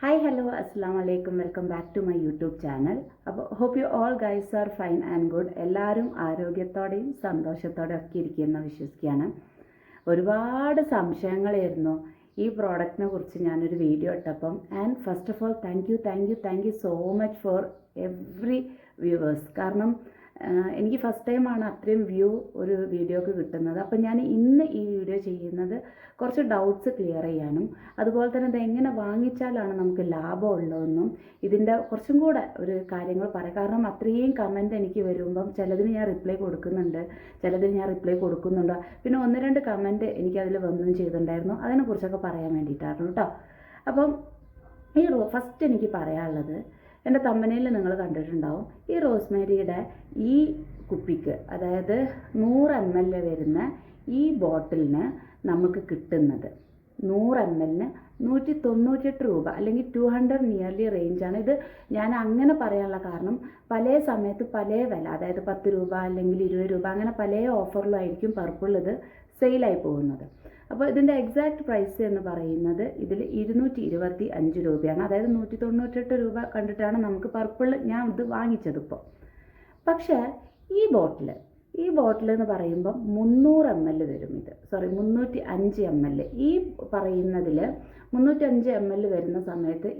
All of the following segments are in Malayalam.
Hi, hello, assalamu alaikum. Welcome back to my YouTube channel. Hope you all guys are fine and good. എല്ലാവരും ആരോഗ്യത്തോടെയും സന്തോഷത്തോടെയും ഒക്കെ ഇരിക്കുമെന്ന് വിശ്വസിക്കുകയാണ്. ഒരുപാട് സംശയങ്ങളായിരുന്നു ഈ പ്രോഡക്റ്റിനെ കുറിച്ച് ഞാനൊരു വീഡിയോ ഇട്ടപ്പം. And first of all thank you so much for every viewers. കാരണം എനിക്ക് ഫസ്റ്റ് ടൈമാണ് അത്രയും വ്യൂ ഒരു വീഡിയോക്ക് കിട്ടുന്നത്. അപ്പം ഞാൻ ഇന്ന് ഈ വീഡിയോ ചെയ്യുന്നത് കുറച്ച് ഡൗട്ട്സ് ക്ലിയർ ചെയ്യാനും അതുപോലെ തന്നെ ഇത് എങ്ങനെ വാങ്ങിച്ചാലാണ് നമുക്ക് ലാഭം ഉള്ളതെന്നും ഇതിൻ്റെ കുറച്ചും കൂടെ ഒരു കാര്യങ്ങൾ പറയാം. കാരണം അത്രയും കമൻറ്റ് എനിക്ക് വരുമ്പം ചിലതിന് ഞാൻ റിപ്ലൈ കൊടുക്കുന്നുണ്ട്, ചിലതിന് ഞാൻ റിപ്ലൈ കൊടുക്കുന്നുണ്ടോ, പിന്നെ ഒന്ന് രണ്ട് കമൻറ്റ് എനിക്കതിൽ വന്നും ചെയ്തിട്ടുണ്ടായിരുന്നു. അതിനെക്കുറിച്ചൊക്കെ പറയാൻ വേണ്ടിയിട്ടായിരുന്നു കേട്ടോ. അപ്പം ഈ ഫസ്റ്റ് എനിക്ക് പറയാനുള്ളത്, എൻ്റെ തമ്പനയിൽ നിങ്ങൾ കണ്ടിട്ടുണ്ടാവും, ഈ റോസ്മേരിയുടെ ഈ കുപ്പിക്ക്, അതായത് 100 ml വരുന്ന ഈ ബോട്ടിലിന് നമുക്ക് കിട്ടുന്നത് 100 ml 198 രൂപ, അല്ലെങ്കിൽ 200 നിയർലി റേഞ്ചാണ്. ഇത് ഞാൻ അങ്ങനെ പറയാനുള്ള കാരണം, പല സമയത്ത് പല വില, അതായത് 10 രൂപ അല്ലെങ്കിൽ 20 രൂപ, അങ്ങനെ പല ഓഫറിലായിരിക്കും പർപ്പിൾ ഇത് സെയിലായി പോകുന്നത്. അപ്പോൾ ഇതിൻ്റെ എക്സാക്ട് പ്രൈസ് എന്ന് പറയുന്നത് ഇതിൽ 225 രൂപയാണ്. അതായത് 198 രൂപ കണ്ടിട്ടാണ് നമുക്ക് പർപ്പിൾ ഞാൻ ഇത് വാങ്ങിച്ചത് ഇപ്പോൾ. പക്ഷേ ഈ ബോട്ടിൽ എന്ന് പറയുമ്പോൾ 300 ml വരും. 305 ml. ഈ പറയുന്നതിൽ 305 ml വരുന്ന സമയത്ത്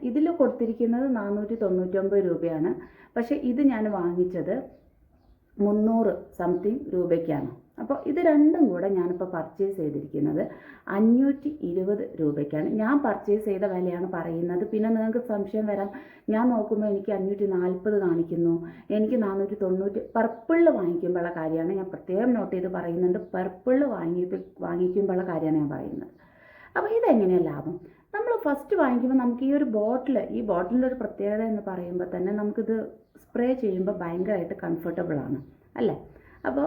ഇതിൽ കൊടുത്തിരിക്കുന്നത് 499 രൂപയാണ്. പക്ഷേ ഇത് ഞാൻ വാങ്ങിച്ചത് 300 സംതിങ് രൂപയ്ക്കാണ്. അപ്പോൾ ഇത് രണ്ടും കൂടെ ഞാനിപ്പോൾ പർച്ചേസ് ചെയ്തിരിക്കുന്നത് 520 രൂപയ്ക്കാണ്. ഞാൻ പർച്ചേസ് ചെയ്ത വിലയാണ് പറയുന്നത്. പിന്നെ നിങ്ങൾക്ക് സംശയം വരാം, ഞാൻ നോക്കുമ്പോൾ എനിക്ക് 540 കാണിക്കുന്നു, എനിക്ക് 490. പർപ്പിളിൽ വാങ്ങിക്കുമ്പോഴുള്ള കാര്യമാണ് ഞാൻ പ്രത്യേകം നോട്ട് ചെയ്ത് പറയുന്നുണ്ട്. പർപ്പിളിൽ വാങ്ങിക്കുമ്പോഴുള്ള കാര്യമാണ് ഞാൻ പറയുന്നത്. അപ്പോൾ ഇതെങ്ങനെയാണ് ലാഭം? നമ്മൾ ഫസ്റ്റ് വാങ്ങിക്കുമ്പോൾ നമുക്ക് ഈ ബോട്ടിലിൻ്റെ ഒരു പ്രത്യേകത എന്ന് പറയുമ്പോൾ തന്നെ നമുക്കിത് സ്പ്രേ ചെയ്യുമ്പോൾ ഭയങ്കരമായിട്ട് കംഫർട്ടബിളാണ് അല്ലേ? അപ്പോൾ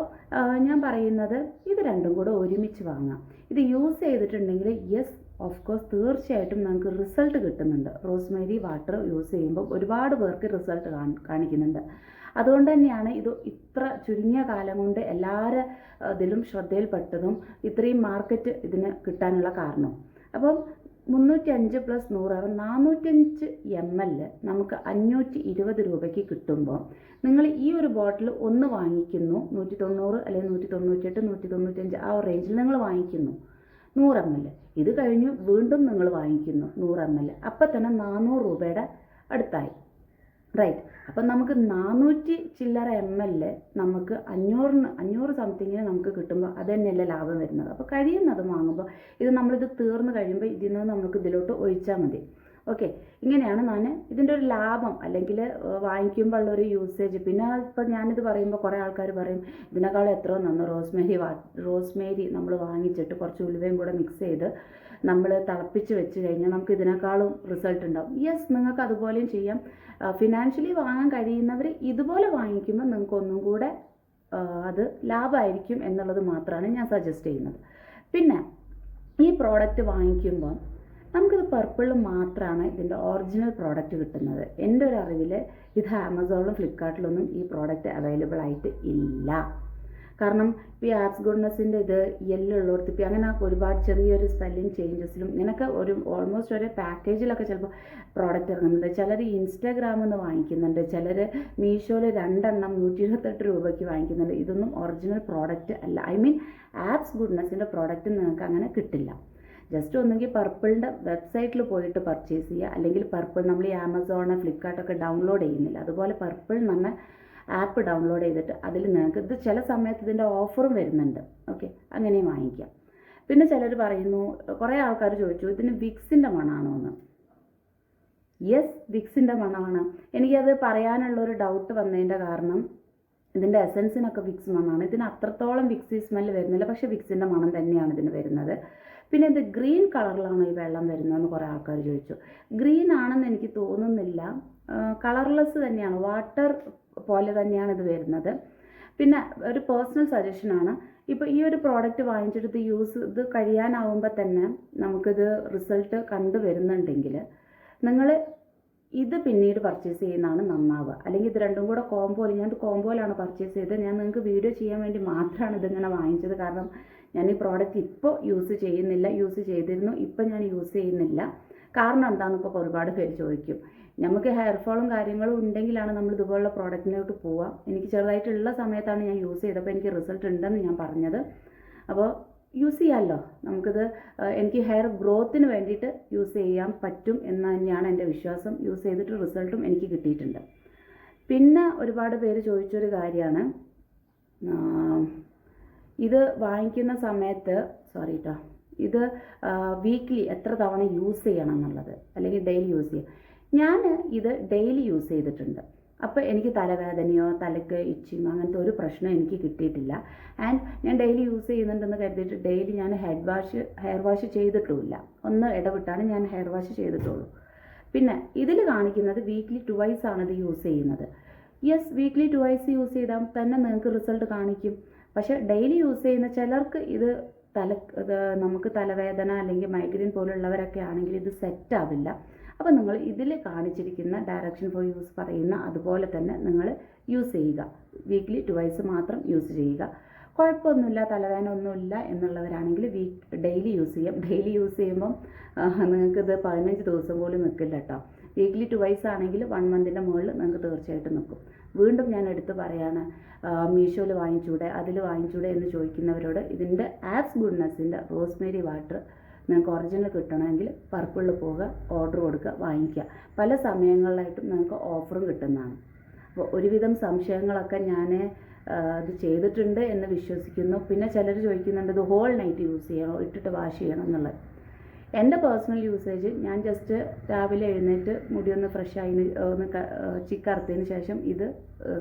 ഞാൻ പറയുന്നത് ഇത് രണ്ടും കൂടെ ഒരുമിച്ച് വാങ്ങാം. ഇത് യൂസ് ചെയ്തിട്ടുണ്ടെങ്കിൽ യെസ് ഓഫ് കോഴ്സ് തീർച്ചയായിട്ടും നമുക്ക് റിസൾട്ട് കിട്ടുന്നുണ്ട്. റോസ്മേരി വാട്ടർ യൂസ് ചെയ്യുമ്പോൾ ഒരുപാട് പേർക്ക് റിസൾട്ട് കാണിക്കുന്നുണ്ട്. അതുകൊണ്ട് തന്നെയാണ് ഇത് ഇത്ര ചുരുങ്ങിയ കാലം കൊണ്ട് എല്ലാവരും ഇതിലും ശ്രദ്ധയിൽപ്പെട്ടതും ഇത്രയും മാർക്കറ്റ് ഇതിന് കിട്ടാനുള്ള കാരണം. അപ്പം 305 + 100 405 ml നമുക്ക് 520 രൂപയ്ക്ക് കിട്ടുമ്പോൾ നിങ്ങൾ ഈ ഒരു ബോട്ടിൽ ഒന്ന് വാങ്ങിക്കുന്നു, 190 അല്ലെങ്കിൽ 198, 195 ആ റേഞ്ചിൽ നിങ്ങൾ വാങ്ങിക്കുന്നു 100 ml. ഇത് കഴിഞ്ഞു വീണ്ടും നിങ്ങൾ വാങ്ങിക്കുന്നു 100 ml. അപ്പം തന്നെ 400 രൂപയുടെ അടുത്തായി, റൈറ്റ്? അപ്പം നമുക്ക് 400 ചില്ലറ ml നമുക്ക് 500 സംതിങ്ങിന് നമുക്ക് കിട്ടുമ്പോൾ അത് തന്നെയല്ലേ ലാഭം വരുന്നത്. അപ്പോൾ കഴിയുന്നത് വാങ്ങുമ്പോൾ നമ്മളിത് തീർന്ന് കഴിയുമ്പോൾ ഇതിൽ നിന്ന് നമുക്ക് ഇതിലോട്ട് ഒഴിച്ചാൽ മതി. ഓക്കെ, ഇങ്ങനെയാണ് ഞാൻ ഇതിൻ്റെ ഒരു ലാഭം, അല്ലെങ്കിൽ വാങ്ങിക്കുമ്പോൾ ഉള്ളൊരു യൂസേജ്. പിന്നെ ഇപ്പോൾ ഞാനിത് പറയുമ്പോൾ കുറേ ആൾക്കാർ പറയും ഇതിനേക്കാളും എത്രയോ നന്ന് റോസ്മേരി നമ്മൾ വാങ്ങിച്ചിട്ട് കുറച്ച് ഉലുവയും കൂടെ മിക്സ് ചെയ്ത് നമ്മൾ തിളപ്പിച്ച് വെച്ച് കഴിഞ്ഞാൽ നമുക്ക് ഇതിനേക്കാളും റിസൾട്ട് ഉണ്ടാവും. യെസ്, നിങ്ങൾക്ക് അതുപോലെയും ചെയ്യാം. ഫിനാൻഷ്യലി വാങ്ങാൻ കഴിയുന്നവർ ഇതുപോലെ വാങ്ങിക്കുമ്പോൾ നിങ്ങൾക്ക് ഒന്നും കൂടെ അത് ലാഭമായിരിക്കും എന്നുള്ളത് മാത്രമാണ് ഞാൻ സജസ്റ്റ് ചെയ്യുന്നത്. പിന്നെ ഈ പ്രോഡക്റ്റ് വാങ്ങിക്കുമ്പോൾ നമുക്കിത് പർപ്പിളിൽ മാത്രമാണ് ഇതിൻ്റെ ഒറിജിനൽ പ്രോഡക്റ്റ് കിട്ടുന്നത്. എൻ്റെ ഒരു അറിവിൽ ഇത് ആമസോണിലും ഫ്ലിപ്കാർട്ടിലൊന്നും ഈ പ്രോഡക്റ്റ് അവൈലബിൾ ആയിട്ട് ഇല്ല. കാരണം ഇപ്പോൾ ഈ ആപ്സ് ഗുഡ്നെസ്സിൻ്റെ ഇത് ഉള്ളിടത്ത് ഇപ്പോൾ അങ്ങനെ ഒരുപാട് ചെറിയൊരു സ്പെല്ലിങ് ചേഞ്ചസിലും ഇങ്ങനെയൊക്കെ ഓൾമോസ്റ്റ് ഒരു പാക്കേജിലൊക്കെ ചിലപ്പോൾ പ്രോഡക്റ്റ് ഇറങ്ങുന്നുണ്ട്. ചിലർ ഇൻസ്റ്റാഗ്രാമിൽ നിന്ന് വാങ്ങിക്കുന്നുണ്ട്, ചിലർ മീഷോയിൽ 2 എണ്ണം 128 രൂപയ്ക്ക് വാങ്ങിക്കുന്നുണ്ട്. ഇതൊന്നും ഒറിജിനൽ പ്രോഡക്റ്റ് അല്ല. ആപ്സ് ഗുഡ്നെസ്സിൻ്റെ പ്രോഡക്റ്റ് നിങ്ങൾക്ക് അങ്ങനെ കിട്ടില്ല. ജസ്റ്റ് ഒന്നെങ്കിൽ പർപ്പിളിൻ്റെ വെബ്സൈറ്റിൽ പോയിട്ട് പർച്ചേസ് ചെയ്യുക, അല്ലെങ്കിൽ പർപ്പിൾ നമ്മൾ ഈ ആമസോൺ ഫ്ലിപ്കാർട്ടൊക്കെ ഡൗൺലോഡ് ചെയ്യുന്നില്ല, അതുപോലെ പർപ്പിൾ എന്ന് പറഞ്ഞ ആപ്പ് ഡൗൺലോഡ് ചെയ്തിട്ട് അതിൽ നിങ്ങൾക്ക് ഇത് ചില സമയത്ത് ഇതിൻ്റെ ഓഫറും വരുന്നുണ്ട്. ഓക്കെ, അങ്ങനെയും വാങ്ങിക്കാം. പിന്നെ ചിലർ പറയുന്നു, കുറേ ആൾക്കാർ ചോദിച്ചു ഇതിന് വിക്സിൻ്റെ മണമാണോ എന്ന്. യെസ്, വിക്സിൻ്റെ മണമാണ്. എനിക്കത് പറയാനുള്ളൊരു ഡൗട്ട് വന്നതിൻ്റെ കാരണം ഇതിൻ്റെ എസൻസിനൊക്കെ വിക്സ് മണമാണ്. ഇതിന് അത്രത്തോളം വിക്സി സ്മെല്ല് വരുന്നില്ല, പക്ഷേ വിക്സിൻ്റെ മണം തന്നെയാണ് ഇതിന് വരുന്നത്. പിന്നെ ഇത് ഗ്രീൻ കളറിലാണോ ഈ വെള്ളം വരുന്നതെന്ന് കുറേ ആൾക്കാർ ചോദിച്ചു. ഗ്രീൻ ആണെന്ന് എനിക്ക് തോന്നുന്നില്ല, കളർലെസ് തന്നെയാണ്, വാട്ടർ പോലെ തന്നെയാണ് ഇത് വരുന്നത്. പിന്നെ ഒരു പേഴ്സണൽ സജഷനാണ്, ഇപ്പോൾ ഈ ഒരു പ്രോഡക്റ്റ് വാങ്ങിച്ചിട്ട് ഇത് കഴിയാനാവുമ്പോൾ തന്നെ നമുക്കിത് റിസൾട്ട് കണ്ടുവരുന്നുണ്ടെങ്കിൽ നിങ്ങൾ ഇത് പിന്നീട് പർച്ചേസ് ചെയ്യുന്നതാണ് നന്നാവുക. അല്ലെങ്കിൽ ഇത് രണ്ടും കൂടെ ഞാനിത് കോംബോയിലാണ് പർച്ചേസ് ചെയ്തത്. ഞാൻ നിങ്ങൾക്ക് വീഡിയോ ചെയ്യാൻ വേണ്ടി മാത്രമാണ് ഇതിങ്ങനെ വാങ്ങിച്ചത്. കാരണം ഞാൻ ഈ പ്രോഡക്റ്റ് ഇപ്പോൾ യൂസ് ചെയ്യുന്നില്ല, യൂസ് ചെയ്തിരുന്നു, ഇപ്പം ഞാൻ യൂസ് ചെയ്യുന്നില്ല. കാരണം എന്താണെന്ന് ഇപ്പോൾ ഒരുപാട് പേര് ചോദിക്കും. നമുക്ക് ഹെയർ ഫോളും കാര്യങ്ങളും ഉണ്ടെങ്കിലാണ് നമ്മൾ ഇതുപോലുള്ള പ്രോഡക്റ്റിലോട്ട് പോവുക. എനിക്ക് ചെറുതായിട്ടുള്ള സമയത്താണ് ഞാൻ യൂസ് ചെയ്തപ്പോൾ എനിക്ക് റിസൾട്ട് ഉണ്ടെന്ന് ഞാൻ പറഞ്ഞത്. അപ്പോൾ യൂസ് ചെയ്യാമല്ലോ നമുക്കിത്. എനിക്ക് ഹെയർ ഗ്രോത്തിന് വേണ്ടിയിട്ട് യൂസ് ചെയ്യാൻ പറ്റും എന്ന് തന്നെയാണ് എൻ്റെ വിശ്വാസം. യൂസ് ചെയ്തിട്ട് റിസൾട്ടും എനിക്ക് കിട്ടിയിട്ടുണ്ട്. പിന്നെ ഒരുപാട് പേര് ചോദിച്ചൊരു കാര്യമാണ്, ഇത് വാങ്ങിക്കുന്ന സമയത്ത് ഇത് വീക്ക്ലി എത്ര തവണ യൂസ് ചെയ്യണം എന്നുള്ളത്, അല്ലെങ്കിൽ ഡെയിലി യൂസ് ചെയ്യും. ഞാൻ ഇത് ഡെയിലി യൂസ് ചെയ്തിട്ടുണ്ട്. അപ്പോൾ എനിക്ക് തലവേദനയോ തലയ്ക്ക് ഇച്ചിങ്ങോ അങ്ങനത്തെ ഒരു പ്രശ്നം എനിക്ക് കിട്ടിയിട്ടില്ല. ആൻഡ് ഞാൻ ഡെയിലി യൂസ് ചെയ്യുന്നുണ്ടെന്ന് കരുതിയിട്ട് ഡെയിലി ഞാൻ ഹെയർ വാഷ് ചെയ്തിട്ടുമില്ല. ഒന്ന് ഇടവിട്ടാണ് ഞാൻ ഹെയർ വാഷ് ചെയ്തിട്ടുള്ളൂ. പിന്നെ ഇതിൽ കാണിക്കുന്നത് വീക്ക്ലി 2 ആണ് ഇത് യൂസ് ചെയ്യുന്നത്. യെസ്, വീക്ക്ലി 2 യൂസ് ചെയ്താൽ തന്നെ നിങ്ങൾക്ക് റിസൾട്ട് കാണിക്കും. പക്ഷേ ഡെയിലി യൂസ് ചെയ്യുന്ന ചിലർക്ക് ഇത് നമുക്ക് തലവേദന അല്ലെങ്കിൽ മൈഗ്രെയിൻ പോലുള്ളവരൊക്കെ ആണെങ്കിൽ ഇത് സെറ്റ് ആവില്ല. അപ്പോൾ നിങ്ങൾ ഇതിൽ കാണിച്ചിരിക്കുന്ന ഡയറക്ഷൻ ഫോർ യൂസ് പറയുന്ന അതുപോലെ തന്നെ നിങ്ങൾ യൂസ് ചെയ്യുക. വീക്ക്ലി 2 മാത്രം യൂസ് ചെയ്യുക. കുഴപ്പമൊന്നുമില്ല, തലവേദന ഒന്നുമില്ല എന്നുള്ളവരാണെങ്കിൽ ഡെയിലി യൂസ് ചെയ്യാം. ഡെയിലി യൂസ് ചെയ്യുമ്പം നിങ്ങൾക്കിത് 15 ദിവസം പോലും നിൽക്കില്ല കേട്ടോ. വീക്ക്ലി 2 ആണെങ്കിൽ 1 മന്തിൻ്റെ മുകളിൽ നിങ്ങൾക്ക് തീർച്ചയായിട്ടും നിൽക്കും. വീണ്ടും ഞാൻ എടുത്ത് പറയാണ്, മീഷോയിൽ വാങ്ങിച്ചൂടെ, അതിൽ വാങ്ങിച്ചൂടെ എന്ന് ചോദിക്കുന്നവരോട് ഇതിൻ്റെ ആപ്സ് ഗുഡ്നെസ്സിൻ്റെ റോസ്മേരി വാട്ടർ നിങ്ങൾക്ക് ഒറിജിനൽ കിട്ടണമെങ്കിൽ പർപ്പിളിൽ പോവുക, ഓർഡർ കൊടുക്കുക, വാങ്ങിക്കുക. പല സമയങ്ങളിലായിട്ടും നിങ്ങൾക്ക് ഓഫറും കിട്ടുന്നതാണ്. അപ്പോൾ ഒരുവിധം സംശയങ്ങളൊക്കെ ഞാൻ ഇത് ചെയ്തിട്ടുണ്ട് എന്ന് വിശ്വസിക്കുന്നു. പിന്നെ ചിലർ ചോദിക്കുന്നുണ്ട് ഇത് ഹോൾ നൈറ്റ് യൂസ് ചെയ്യണോ, ഇട്ടിട്ട് വാഷ് ചെയ്യണം എന്നുള്ളത്. എൻ്റെ പേഴ്സണൽ യൂസേജ്, ഞാൻ ജസ്റ്റ് രാവിലെ എഴുന്നേറ്റ് മുടി ഒന്ന് ഫ്രഷ് ആയി ഒന്ന് ചിക്കറുത്തതിന് ശേഷം ഇത്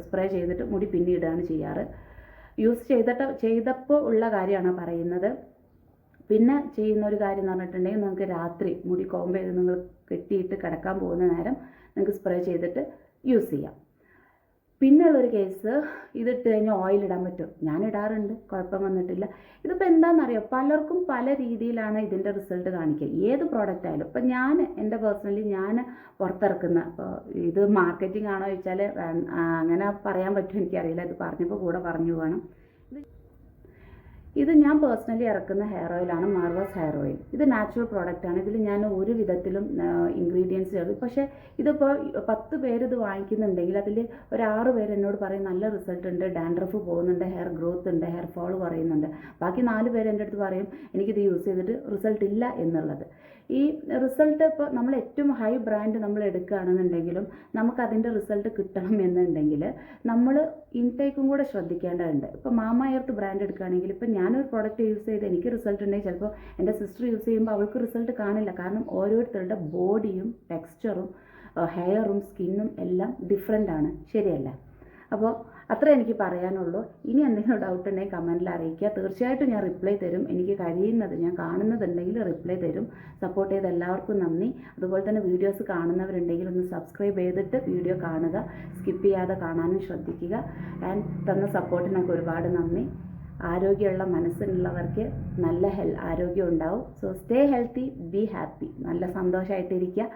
സ്പ്രേ ചെയ്തിട്ട് മുടി പിന്നിടുകയാണ് ചെയ്യാറ്. യൂസ് ചെയ്തപ്പോൾ ഉള്ള കാര്യമാണ് പറയുന്നത്. പിന്നെ ചെയ്യുന്ന ഒരു കാര്യം എന്ന് പറഞ്ഞിട്ടുണ്ടെങ്കിൽ നിങ്ങൾക്ക് രാത്രി മുടി കോമ്പ് ചെയ്ത് നിങ്ങൾ കെട്ടിയിട്ട് കിടക്കാൻ പോകുന്ന നേരം നിങ്ങൾക്ക് സ്പ്രേ ചെയ്തിട്ട് യൂസ് ചെയ്യാം. പിന്നുള്ളൊരു കേസ്, ഇതിട്ട് കഴിഞ്ഞാൽ ഓയിലിടാൻ പറ്റും. ഞാൻ ഇടാറുണ്ട്, കുഴപ്പം വന്നിട്ടില്ല. ഇതിപ്പോൾ എന്താണെന്നറിയോ, പലർക്കും പല രീതിയിലാണ് ഇതിൻ്റെ റിസൾട്ട് കാണിക്കുക. ഏത് പ്രോഡക്റ്റ് ആയാലും. ഇപ്പം എൻ്റെ പേഴ്സണലി ഞാൻ പുറത്തിറക്കുന്ന, ഇപ്പോൾ ഇത് മാർക്കറ്റിംഗ് ആണോ ചോദിച്ചാൽ അങ്ങനെ പറയാൻ പറ്റും, എനിക്കറിയില്ല. ഇത് പറഞ്ഞപ്പോൾ കൂടെ പറഞ്ഞു വേണം. ഇത് ഞാൻ പേഴ്സണലി ഇറക്കുന്ന ഹെയർ ഓയിലാണ്, മാർവസ് ഹെയർ ഓയിൽ. ഇത് നാച്ചുറൽ പ്രോഡക്റ്റാണ്. ഇതിൽ ഞാൻ ഒരു വിധത്തിലും ഇൻഗ്രീഡിയൻസ് ചേർക്കും. പക്ഷേ ഇതിപ്പോൾ 10 പേര് ഇത് വാങ്ങിക്കുന്നുണ്ടെങ്കിൽ അതിൽ ഒരു 6 പേര് എന്നോട് പറയും നല്ല റിസൾട്ട് ഉണ്ട്, ഡാൻഡ്രഫ് പോകുന്നുണ്ട്, ഹെയർ ഗ്രോത്ത് ഉണ്ട്, ഹെയർ ഫോൾ കുറയുന്നുണ്ട്. ബാക്കി 4 പേര് എൻ്റെ അടുത്ത് പറയും എനിക്കിത് യൂസ് ചെയ്തിട്ട് റിസൾട്ട് ഇല്ല എന്നുള്ളത്. ഈ റിസൾട്ട് ഇപ്പോൾ നമ്മൾ ഏറ്റവും ഹൈ ബ്രാൻഡ് നമ്മൾ എടുക്കുകയാണെന്നുണ്ടെങ്കിലും നമുക്കതിൻ്റെ റിസൾട്ട് കിട്ടണം എന്നുണ്ടെങ്കിൽ നമ്മൾ ഇൻടേക്കും കൂടെ ശ്രദ്ധിക്കേണ്ടതുണ്ട്. ഇപ്പോൾ മാമ എർത്ത് ബ്രാൻഡ് എടുക്കുകയാണെങ്കിൽ, ഇപ്പോൾ ഞാനൊരു പ്രോഡക്റ്റ് യൂസ് ചെയ്ത് എനിക്ക് റിസൾട്ട് ഉണ്ടെങ്കിൽ ചിലപ്പോൾ എൻ്റെ സിസ്റ്റർ യൂസ് ചെയ്യുമ്പോൾ അവൾക്ക് റിസൾട്ട് കാണില്ല. കാരണം ഓരോരുത്തരുടെ ബോഡിയും ടെക്സ്ചറും ഹെയറും സ്കിന്നും എല്ലാം ഡിഫറെൻ്റ് ആണ്, ശരിയല്ല? അപ്പോൾ അത്ര എനിക്ക് പറയാനുള്ളൂ. ഇനി എന്തെങ്കിലും ഡൗട്ട് ഉണ്ടെങ്കിൽ കമൻറ്റിൽ അറിയിക്കുക. തീർച്ചയായിട്ടും ഞാൻ റിപ്ലൈ തരും. എനിക്ക് കഴിയുന്നത്, ഞാൻ കാണുന്നതുണ്ടെങ്കിൽ റിപ്ലൈ തരും. സപ്പോർട്ട് ചെയ്ത എല്ലാവർക്കും നന്ദി. അതുപോലെ തന്നെ വീഡിയോസ് കാണുന്നവരുണ്ടെങ്കിൽ ഒന്ന് സബ്സ്ക്രൈബ് ചെയ്തിട്ട് വീഡിയോ കാണുക, സ്കിപ്പ് ചെയ്യാതെ കാണാനും ശ്രദ്ധിക്കുക. ആൻഡ് തന്ന സപ്പോർട്ടിനൊക്കെ ഒരുപാട് നന്ദി. ആരോഗ്യമുള്ള മനസ്സിനുള്ളവർക്ക് നല്ല ആരോഗ്യം ഉണ്ടാവും. So stay healthy, be happy. നല്ല സന്തോഷമായിട്ടിരിക്കുക.